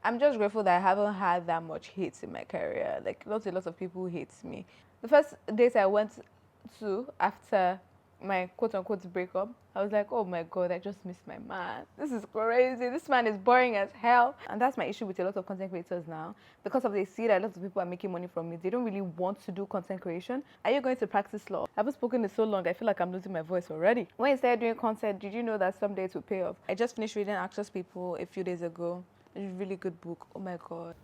I'm just grateful that I haven't had that much hate in my career. Like, not a lot of people hate me. The first date I went to after my quote unquote breakup, I was like, oh my god, I just missed my man. This is crazy. This man is boring as hell. And that's my issue with a lot of content creators now. Because of they see that a lot of people are making money from it, they don't really want to do content creation. Are you going to practice law? I haven't spoken in so long, I feel like I'm losing my voice already. When you started doing content, did you know that someday it will pay off? I just finished reading Anxious People a few days ago. It's a really good book. Oh my god.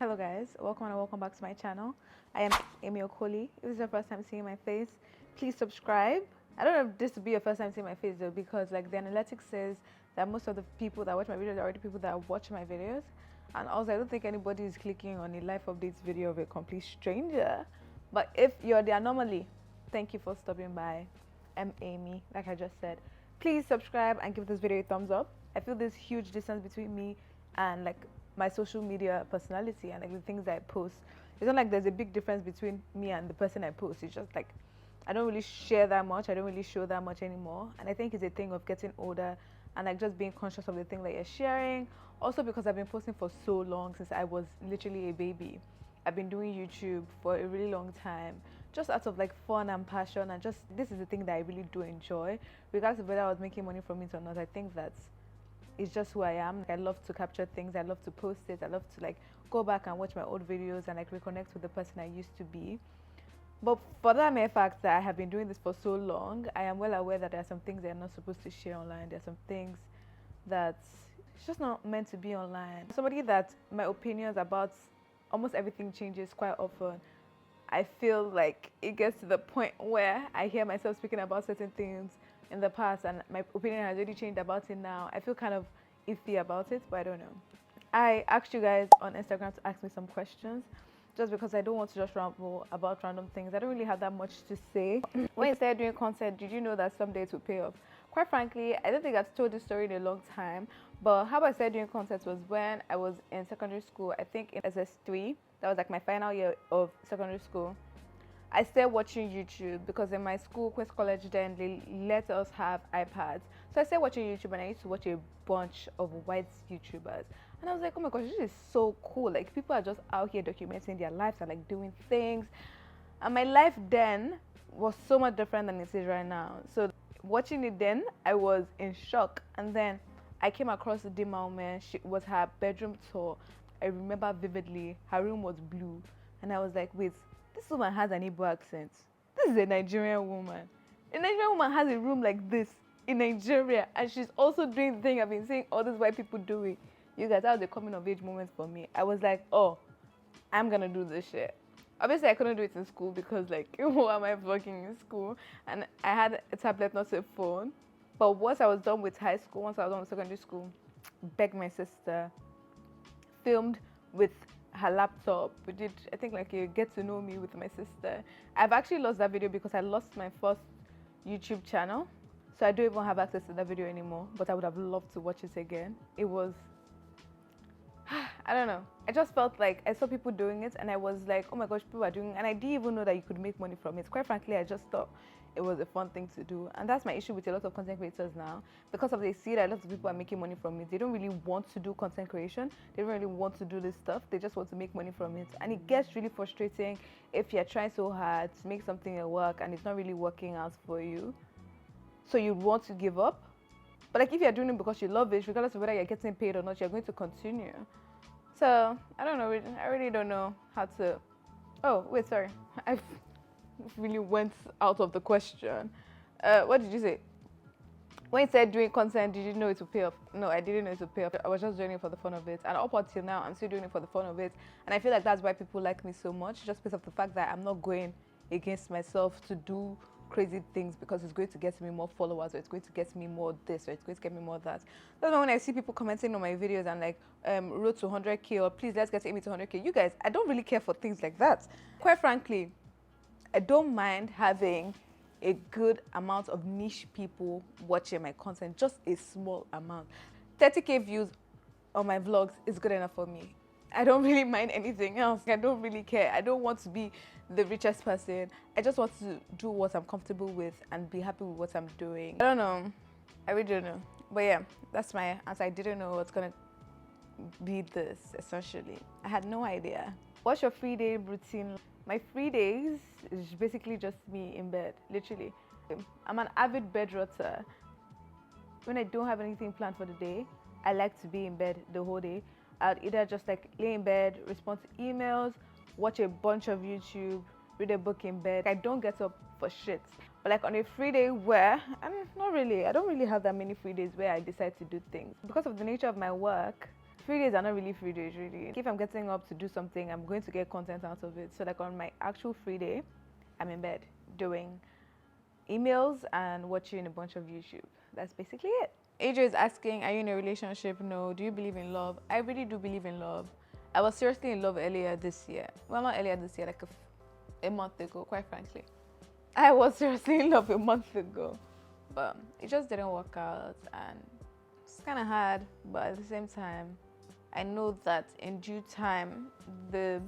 Hello guys, welcome and welcome back to my channel. I am Amy Okoli. If this is your first time seeing my face, please subscribe. I don't know if this will be your first time seeing my face though, because like the analytics says that most of the people that watch my videos are already people that watch my videos. And also I don't think anybody is clicking on a life updates video of a complete stranger. But if you're the anomaly, thank you for stopping by. I'm Amy, like I just said. Please subscribe and give this video a thumbs up. I feel this huge distance between me and like my social media personality and like the things that I post. It's not like there's a big difference between me and the person I post. It's just like I don't really share that much. I don't really show that much anymore. And I think it's a thing of getting older and like just being conscious of the thing that you're sharing. Also because I've been posting for so long, since I was literally a baby. I've been doing YouTube for a really long time, just out of like fun and passion, and just this is the thing that I really do enjoy. Regardless of whether I was making money from it or not, I think that's it's just who I am. I love to capture things. I love to post it. I love to like go back and watch my old videos and like reconnect with the person I used to be. But for that mere fact that I have been doing this for so long, I am well aware that there are some things that I'm not supposed to share online. There are some things that it's just not meant to be online. Somebody that my opinions about almost everything changes quite often. I feel like it gets to the point where I hear myself speaking about certain things in the past and my opinion has already changed about it now. I feel kind of iffy about it, but I don't know. I asked you guys on Instagram to ask me some questions just because I don't want to just ramble about random things. I don't really have that much to say. When you started doing content, did you know that someday it will pay off? Quite frankly, I don't think I've told this story in a long time, but how I started doing content was when I was in secondary school, I think in SS3. That was like my final year of secondary school. I started watching YouTube because in my school, Queen's College, then they let us have iPads. So I started watching YouTube and I used to watch a bunch of white YouTubers. And I was like, oh my gosh, this is so cool. Like people are just out here documenting their lives and like doing things. And my life then was so much different than it is right now. So watching it then, I was in shock. And then I came across the woman. She was her bedroom tour. I remember vividly, her room was blue. And I was like, wait, this woman has an Igbo accent. This is a Nigerian woman. A Nigerian woman has a room like this in Nigeria, and she's also doing the thing I've been seeing all these white people doing. You guys, that was a coming of age moment for me. I was like, oh, I'm gonna do this shit. Obviously, I couldn't do it in school because, like, who am I working in school? And I had a tablet, not a phone. But once I was done with high school, once I was done with secondary school, begged my sister, filmed with her laptop. We did, I think, like a get to know me with my sister. I've actually lost that video because I lost my first YouTube channel. So I don't even have access to that video anymore, but I would have loved to watch it again. It was, I don't know. I just felt like I saw people doing it and I was like, oh my gosh, people are doing it. And I didn't even know that you could make money from it. Quite frankly, I just thought it was a fun thing to do. And that's my issue with a lot of content creators now. Because of they see that a lot of people are making money from it. They don't really want to do content creation. They don't really want to do this stuff. They just want to make money from it. And it gets really frustrating if you're trying so hard to make something work and it's not really working out for you. So you want to give up. But like if you're doing it because you love it, regardless of whether you're getting paid or not, you're going to continue. So I don't know. I really don't know how to. Oh wait, sorry. I really went out of the question. What did you say? When you said doing content, did you know it would pay off? No, I didn't know it would pay off. I was just doing it for the fun of it. And up until now, I'm still doing it for the fun of it. And I feel like that's why people like me so much, just because of the fact that I'm not going against myself to do crazy things because it's going to get me more followers, or it's going to get me more this, or it's going to get me more that. That's why when I see people commenting on my videos and like road to 100K, or please let's get Amy to 100K, you guys, I don't really care for things like that. Quite frankly, I don't mind having a good amount of niche people watching my content, just a small amount. 30K views on my vlogs is good enough for me. I don't really mind anything else. I don't really care. I don't want to be the richest person. I just want to do what I'm comfortable with and be happy with what I'm doing. I don't know. I really don't know. But yeah, that's my answer. I didn't know what's gonna be this, essentially. I had no idea. What's your free day routine? My free days is basically just me in bed, literally. I'm an avid bed rotter. When I don't have anything planned for the day, I like to be in bed the whole day. I'd either just like lay in bed, respond to emails, watch a bunch of YouTube, read a book in bed. I don't get up for shit. But like on a free day where, not really, I don't really have that many free days where I decide to do things. Because of the nature of my work, free days are not really free days, really. If I'm getting up to do something, I'm going to get content out of it. So like on my actual free day, I'm in bed doing emails and watching a bunch of YouTube. That's basically it. AJ is asking, are you in a relationship? No. Do you believe in love? I really do believe in love. I was seriously in love earlier this year. Well, not earlier this year, like a month ago, quite frankly. I was seriously in love a month ago. But it just didn't work out, and it's kind of hard. But at the same time, I know that in due time, the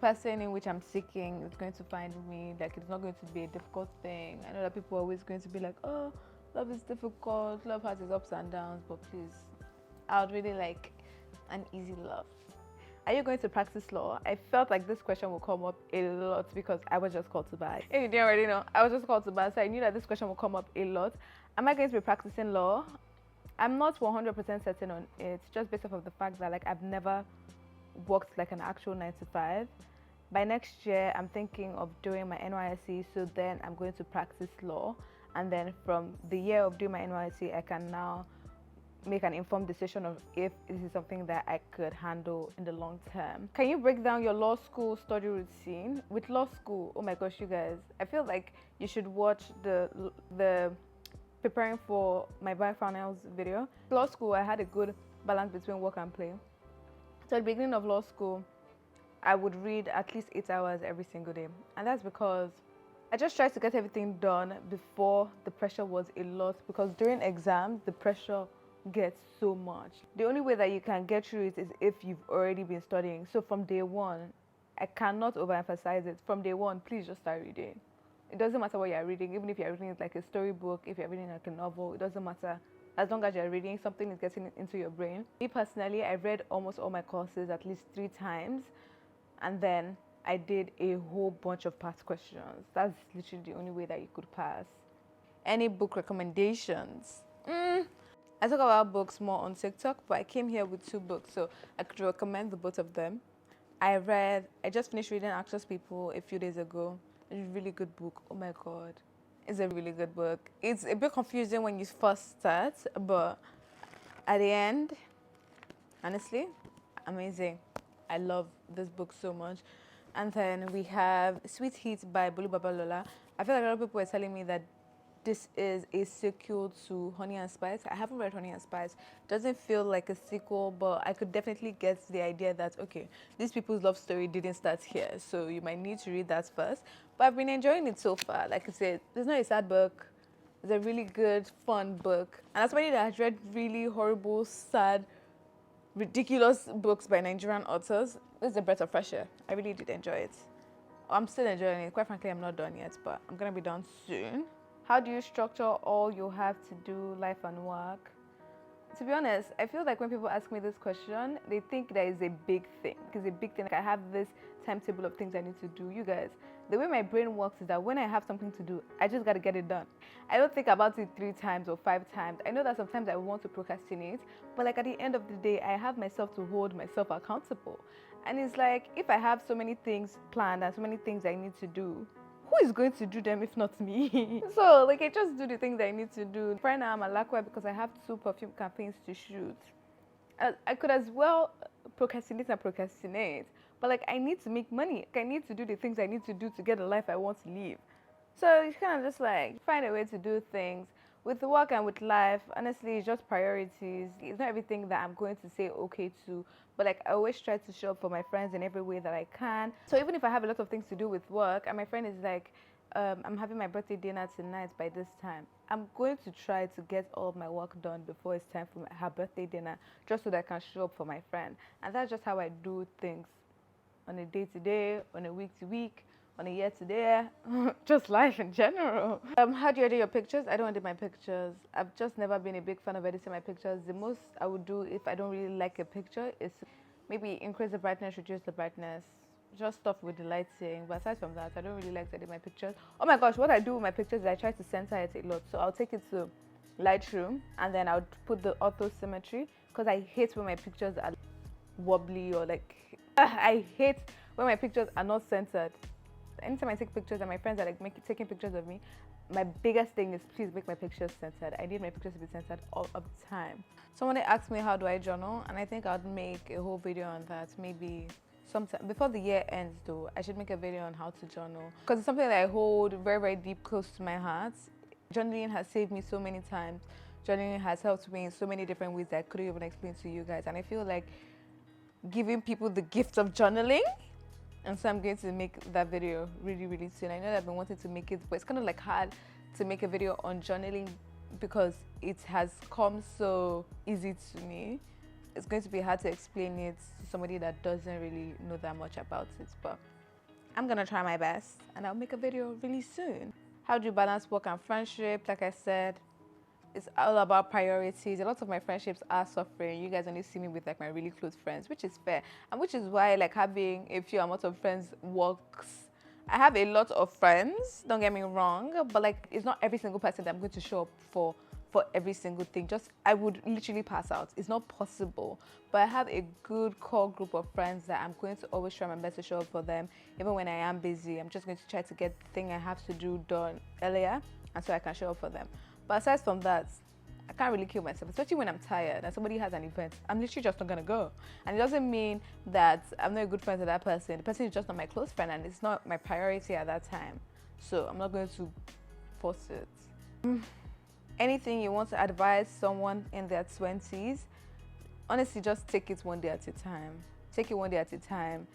person in which I'm seeking is going to find me. Like, it's not going to be a difficult thing. I know that people are always going to be like, oh, love is difficult, love has its ups and downs, but please, I would really like an easy love. Are you going to practice law? I felt like this question will come up a lot because I was just called to bar. If you didn't already know, I was just called to bar, so I knew that this question will come up a lot. Am I going to be practicing law? I'm not 100% certain on it, just based off of the fact that like I've never worked like an actual 9 to 5. By next year, I'm thinking of doing my NYSC, so then I'm going to practice law. And then from the year of doing my NYSC, I can now make an informed decision of if this is something that I could handle in the long term. Can you break down your law school study routine? With law school, oh my gosh, you guys, I feel like you should watch the preparing for my biofinals video. Law school, I had a good balance between work and play. So at the beginning of law school, I would read at least 8 hours every single day. And that's because I just tried to get everything done before the pressure was a lot, because during exams, the pressure gets so much. The only way that you can get through it is if you've already been studying. So from day one, I cannot overemphasize it. From day one, please just start reading. It doesn't matter what you're reading, even if you're reading like a storybook, if you're reading like a novel, it doesn't matter. As long as you're reading, something is getting into your brain. Me personally, I read almost all my courses at least 3 times, and then I did a whole bunch of past questions. That's literally the only way that you could pass. Any book recommendations? I talk about books more on TikTok, but I came here with 2 books, so I could recommend the both of them. I just finished reading Anxious People a few days ago. It's a really good book. Oh my God. It's a really good book. It's a bit confusing when you first start, but at the end, honestly, amazing. I love this book so much. And then we have Sweet Heat by Bolu Babalola. I feel like a lot of people were telling me that this is a sequel to Honey and Spice. I haven't read Honey and Spice. It doesn't feel like a sequel, but I could definitely get the idea that, okay, these people's love story didn't start here, so you might need to read that first. But I've been enjoying it so far. Like I said, it's not a sad book. It's a really good, fun book. And as somebody that has read really horrible, sad, ridiculous books by Nigerian authors, this is a breath of fresh air. I really did enjoy it. I'm still enjoying it. Quite frankly, I'm not done yet, but I'm gonna be done soon. How do you structure all you have to do, life and work? To be honest, I feel like when people ask me this question, they think that is a big thing. It's a big thing. Like I have this timetable of things I need to do. You guys, the way my brain works is that when I have something to do, I just gotta get it done. I don't think about it 3 times or 5 times. I know that sometimes I want to procrastinate, but like at the end of the day, I have myself to hold myself accountable. And it's like, if I have so many things planned and so many things I need to do, who is going to do them if not me? So like I just do the things I need to do. Right now I'm at Lackware because I have 2 perfume campaigns to shoot. I could as well procrastinate, but like I need to make money. I need to do the things I need to do to get the life I want to live. So you kind of just like find a way to do things. With work and with life, honestly, it's just priorities. It's not everything that I'm going to say okay to, but like I always try to show up for my friends in every way that I can. So even if I have a lot of things to do with work, and my friend is like, I'm having my birthday dinner tonight by this time, I'm going to try to get all of my work done before it's time for her birthday dinner, just so that I can show up for my friend. And that's just how I do things on a day to day, on a week to week, on a year to year, just life in general. How do you edit your pictures? I don't edit my pictures. I've just never been a big fan of editing my pictures. The most I would do if I don't really like a picture is maybe increase the brightness, reduce the brightness, just stuff with the lighting. But aside from that, I don't really like to edit my pictures. Oh my gosh, what I do with my pictures is I try to center it a lot. So I'll take it to Lightroom and then I'll put the auto symmetry because I hate when my pictures are wobbly or like I hate when my pictures are not centered. Anytime I take pictures and my friends are like taking pictures of me, my biggest thing is please make my pictures centered. I need my pictures to be centered all of the time. Someone asked me how do I journal, and I think I'd make a whole video on that maybe sometime before the year ends. Though I should make a video on how to journal because it's something that I hold very, very deep close to my heart. Journaling has saved me so many times. Journaling has helped me in so many different ways that I couldn't even explain to you guys, and I feel like giving people the gift of journaling. And so I'm going to make that video really, really soon. I know that I've been wanting to make it, but it's kind of like hard to make a video on journaling because it has come so easy to me. It's going to be hard to explain it to somebody that doesn't really know that much about it, but I'm gonna try my best and I'll make a video really soon. How do you balance work and friendship? Like I said, it's all about priorities. A lot of my friendships are suffering. You guys only see me with like my really close friends, which is fair, and which is why like having a few amount of friends works. I have a lot of friends, don't get me wrong, but like it's not every single person that I'm going to show up for every single thing. Just I would literally pass out. It's not possible. But I have a good core group of friends that I'm going to always try my best to show up for them, even when I am busy. I'm just going to try to get the thing I have to do done earlier, and so I can show up for them. But aside from that, I can't really kill myself, especially when I'm tired and somebody has an event. I'm literally just not gonna go. And it doesn't mean that I'm not a good friend to that person. The person is just not my close friend and it's not my priority at that time. So I'm not going to force it. Anything you want to advise someone in their 20s, honestly, just take it one day at a time. Take it one day at a time.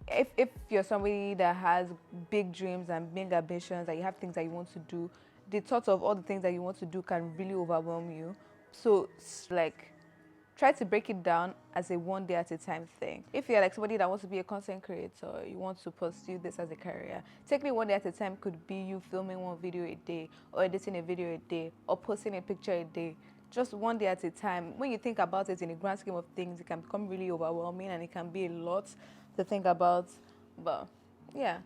If you're somebody that has big dreams and big ambitions and you have things that you want to do, the thought of all the things that you want to do can really overwhelm you. So like try to break it down as a one day at a time thing. If you're like somebody that wants to be a content creator, you want to pursue this as a career, taking it one day at a time could be you filming one video a day or editing a video a day or posting a picture a day. Just one day at a time. When you think about it in the grand scheme of things, it can become really overwhelming and it can be a lot to think about. But yeah,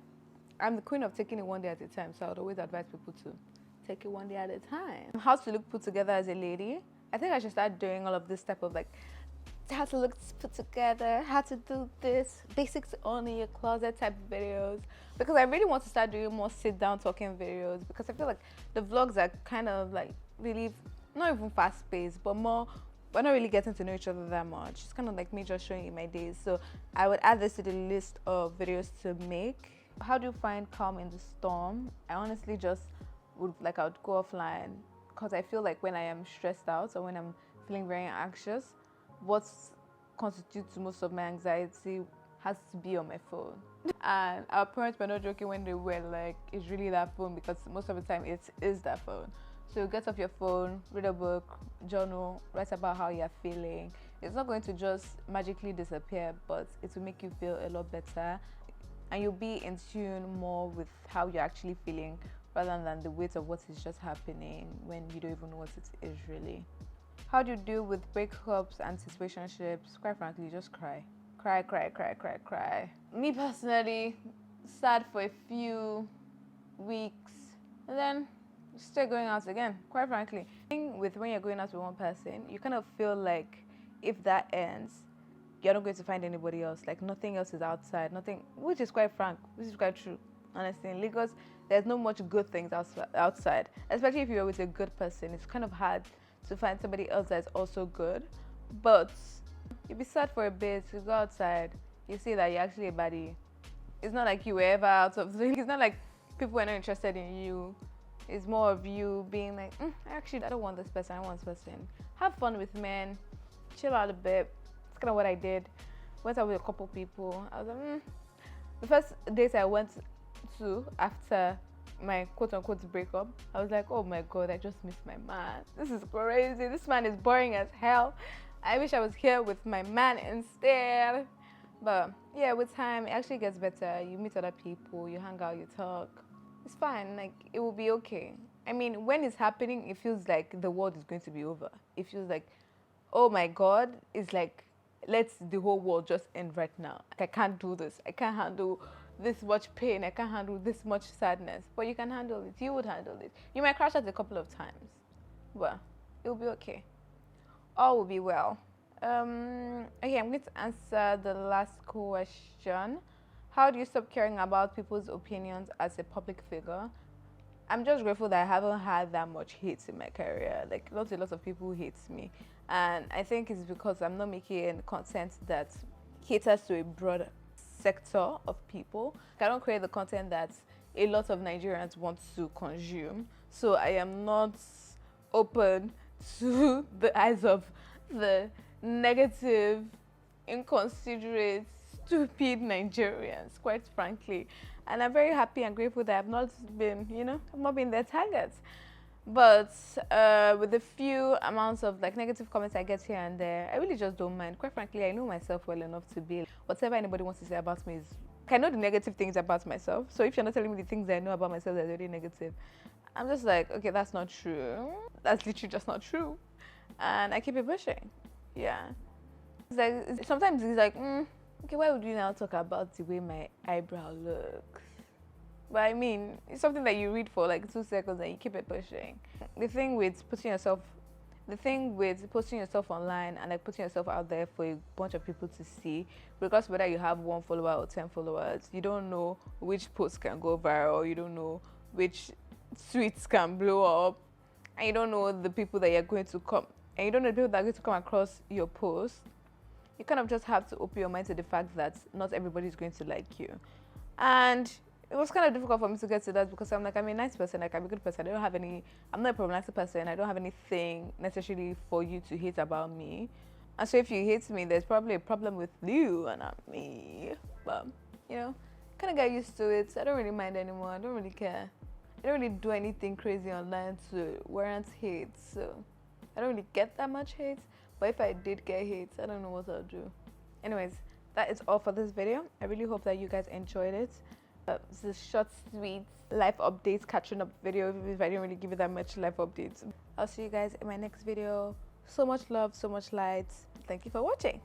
I'm the queen of taking it one day at a time, so I would always advise people to take it one day at a time. How to look put together as a lady. I think I should start doing all of this type of like how to look put together, how to do this, basics only your closet type videos. Because I really want to start doing more sit down talking videos because I feel like the vlogs are kind of like really not even fast paced, but more we're not really getting to know each other that much. It's kind of like me just showing you my days. So I would add this to the list of videos to make. How do you find calm in the storm? I honestly just I would go offline because I feel like when I am stressed out or when I'm feeling very anxious, what constitutes most of my anxiety has to be on my phone. And our parents were not joking when they were like, it's really that phone because most of the time it is that phone. So get off your phone, read a book, journal, write about how you're feeling. It's not going to just magically disappear, but it will make you feel a lot better. And you'll be in tune more with how you're actually feeling rather than the weight of what is just happening when you don't even know what it is really. How do you deal with breakups and situationships? Quite frankly, just cry. Cry, cry, cry, cry, cry. Me personally, sad for a few weeks and then start going out again, quite frankly. With when you're going out with one person, you kind of feel like if that ends, you're not going to find anybody else. Like nothing else is outside, nothing, which is quite frank, which is quite true. Honestly, in Lagos, there's no much good things outside, especially if you're with a good person. It's kind of hard to find somebody else that's also good. But you'll be sad for a bit, you go outside, you see that you're actually a baddie. It's not like you were ever out of the, it's not like people are not interested in you. It's more of you being like, actually, I don't want this person. I want this person. Have fun with men. Chill out a bit. It's kind of what I did. Went out with a couple people. I was like, The first date I went to after my quote-unquote breakup, I was like, oh my god, I just missed my man. This is crazy. This man is boring as hell. I wish I was here with my man instead. But yeah, with time, it actually gets better. You meet other people, you hang out, you talk. It's fine. Like, it will be okay. I mean, when it's happening, it feels like the world is going to be over. It feels like, oh my god, it's like, let the whole world just end right now. I can't do this. I can't handle this much pain. I can't handle this much sadness. But you can handle it. You would handle it. You might crash out a couple of times, but it will be okay. All will be well. Okay, I'm going to answer the last question. How do you stop caring about people's opinions as a public figure? I'm just grateful that I haven't had that much hate in my career. Like, not a lot of people hate me. And I think it's because I'm not making content that caters to a broad sector of people. I don't create the content that a lot of Nigerians want to consume. So I am not open to the eyes of the negative, inconsiderate, stupid Nigerians, quite frankly. And I'm very happy and grateful that I've not been, I've not been their target. But with the few amounts of like negative comments I get here and there, I really just don't mind. Quite frankly, I know myself well enough to be whatever anybody wants to say about me is. I know the negative things about myself. So if you're not telling me the things I know about myself that's really negative, I'm just like, okay, that's not true. That's literally just not true. And I keep it pushing. Yeah. It's like, sometimes it's like, okay, why would you now talk about the way my eyebrow looks? But I mean, it's something that you read for like 2 seconds and you keep it pushing. The thing with posting yourself online and like putting yourself out there for a bunch of people to see, regardless whether you have 1 follower or 10 followers, you don't know which post can go viral, you don't know which tweets can blow up, and you don't know the people that you're going to come, and you don't know the people that are going to come across your post. You kind of just have to open your mind to the fact that not everybody is going to like you. And it was kind of difficult for me to get to that because I'm like, I'm a nice person, like I'm a good person. I'm not a problematic person. I don't have anything necessarily for you to hate about me. And so if you hate me, there's probably a problem with you and not me. But, kind of get used to it. I don't really mind anymore. I don't really care. I don't really do anything crazy online to warrant hate. So I don't really get that much hate. But if I did get hate, I don't know what I'll do. Anyways, that is all for this video. I really hope that you guys enjoyed it. It's a short, sweet life updates, catching up video if I didn't really give you that much life updates. I'll see you guys in my next video. So much love, so much light. Thank you for watching.